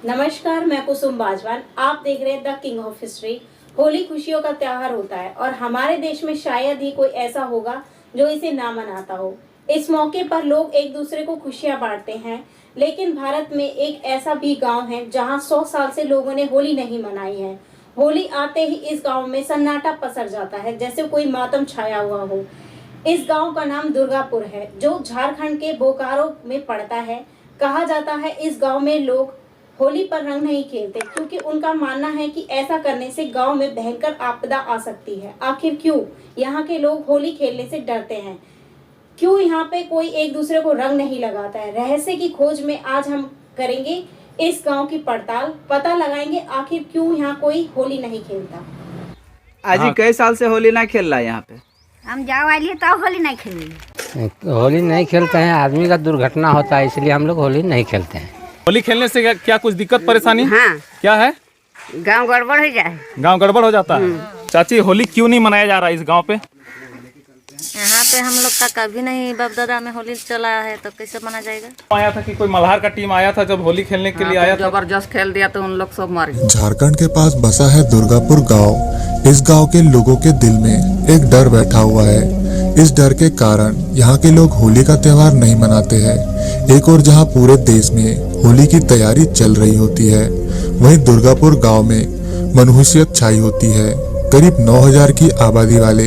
नमस्कार, मैं कुसुम बाजवान। आप देख रहे हैं the king of history. Holi खुशियों का त्योहार होता है और हमारे देश में शायद ही कोई ऐसा होगा जो इसे ना मनाता हो। इस मौके पर लोग एक दूसरे को खुशियां बांटते हैं, लेकिन भारत में एक ऐसा भी गांव है जहां 100 साल से लोगों ने होली नहीं मनाई है। होली आते ही इस गांव में सन्नाटा पसर जाता है, जैसे कोई मातम छाया हुआ हो। इस गांव का नाम दुर्गापुर है, जो झारखंड के बोकारो में पड़ता है। कहा जाता है इस गांव में लोग होली पर रंग नहीं खेलते, क्योंकि उनका मानना है कि ऐसा करने से गांव में भयंकर आपदा आ सकती है। आखिर क्यों यहाँ के लोग होली खेलने से डरते हैं? क्यों यहाँ पे कोई एक दूसरे को रंग नहीं लगाता है? रहस्य की खोज में आज हम करेंगे इस गांव की पड़ताल, पता लगाएंगे आखिर क्यों यहाँ कोई होली नहीं खेलता। आज ही कई साल से होली ना खेल रहा है यहाँ पे? हम जाओ वाली तो होली नहीं खेली। होली नहीं खेलते हैं, आदमी का दुर्घटना होता है, इसलिए हम लोग होली नहीं खेलते हैं। होली खेलने से क्या कुछ दिक्कत परेशानी? हाँ, क्या है? गांव गड़बड़ हो जाए। गांव गड़बड़ हो जाता है। चाची, होली क्यों नहीं मनाया जा रहा है इस गांव पे? यहाँ पे हम लोग का कभी नहीं बाप दादा में होली चला है, तो कैसे मना जाएगा? आया था कि कोई मल्हार का टीम आया था जब होली खेलने के लिए आया था, जबरदस्त खेल दिया तो उन लोग सब मार गए। झारखंड के पास बसा है दुर्गापुर गांव। इस गांव के लोगों के दिल में एक डर बैठा हुआ है। इस डर के कारण यहाँ के लोग होली का त्योहार नहीं मनाते हैं। एक और जहाँ पूरे देश में होली की तैयारी चल रही होती है, वहीं दुर्गापुर गांव में मनहूसियत छाई होती है। करीब 9000 की आबादी वाले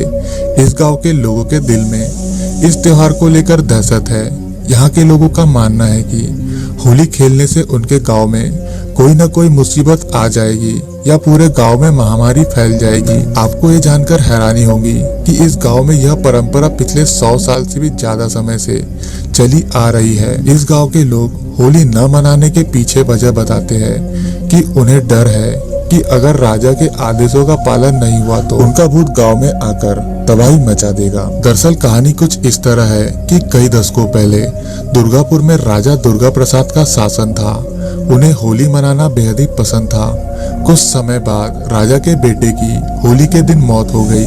इस गांव के लोगों के दिल में इस त्योहार को लेकर दहशत है। यहाँ के लोगों का मानना है कि होली खेलने से उनके गांव में कोई न कोई मुसीबत आ जाएगी या पूरे गांव में महामारी फैल जाएगी। आपको ये जानकर हैरानी होगी कि इस गांव में यह परंपरा पिछले 100 साल से भी ज्यादा समय से चली आ रही है। इस गांव के लोग होली न मनाने के पीछे वजह बताते हैं कि उन्हें डर है कि अगर राजा के आदेशों का पालन नहीं हुआ तो उनका भूत गांव में आकर तबाही मचा देगा। दरअसल कहानी कुछ इस तरह है कि कई दशकों पहले दुर्गापुर में राजा दुर्गा प्रसाद का शासन था। उन्हें होली मनाना बेहद ही पसंद था। कुछ समय बाद राजा के बेटे की होली के दिन मौत हो गई।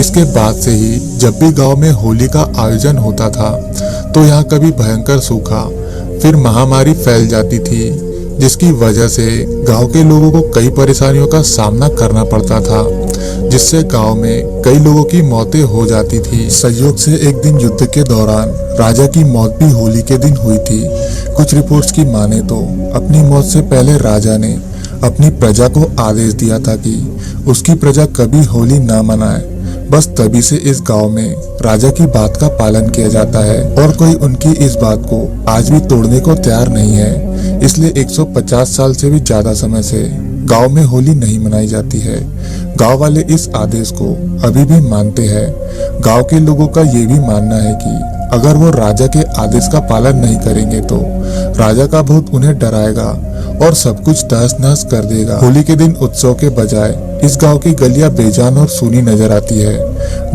इसके बाद से ही जब भी गांव में होली का आयोजन होता था तो यहाँ कभी भयंकर सूखा, फिर महामारी फैल जाती थी, जिसकी वजह से गांव के लोगों को कई परेशानियों का सामना करना पड़ता था, जिससे गांव में कई लोगों की मौतें हो जाती थी। संयोग से एक दिन युद्ध के दौरान राजा की मौत भी होली के दिन हुई थी। कुछ रिपोर्ट्स की माने तो अपनी मौत से पहले राजा ने अपनी प्रजा को आदेश दिया था कि उसकी प्रजा कभी होली ना मनाए। बस तभी से इस गांव में राजा की बात का पालन किया जाता है और कोई उनकी इस बात को आज भी तोड़ने को तैयार नहीं है। इसलिए 150 साल से भी ज्यादा समय से गांव में होली नहीं मनाई जाती है। गांव वाले इस आदेश को अभी भी मानते हैं। गांव के लोगों का ये भी मानना है कि अगर वो राजा के आदेश का पालन नहीं करेंगे तो राजा का भूत उन्हें डराएगा और सब कुछ तहस नहस कर देगा। होली के दिन उत्सव के बजाय इस गांव की गलियां बेजान और सूनी नजर आती है।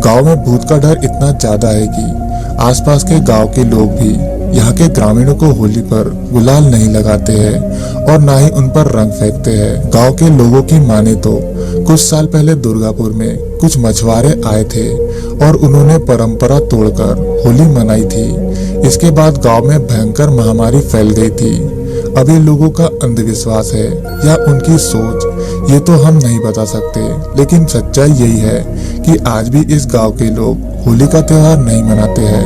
गांव में भूत का डर इतना ज्यादा है कि आसपास के गांव के लोग भी यहाँ के ग्रामीणों को होली पर गुलाल नहीं लगाते हैं और ना ही उन पर रंग फेंकते हैं। गांव के लोगों की माने तो कुछ साल पहले दुर्गापुर में कुछ मछुआरे आए थे और उन्होंने परंपरा तोड़कर होली मनाई थी। इसके बाद गांव में भयंकर महामारी फैल गई थी। अब ये लोगों का अंधविश्वास है या उनकी सोच, ये तो हम नहीं बता सकते, लेकिन सच्चाई यही है कि आज भी इस गांव के लोग होली का त्योहार नहीं मनाते हैं।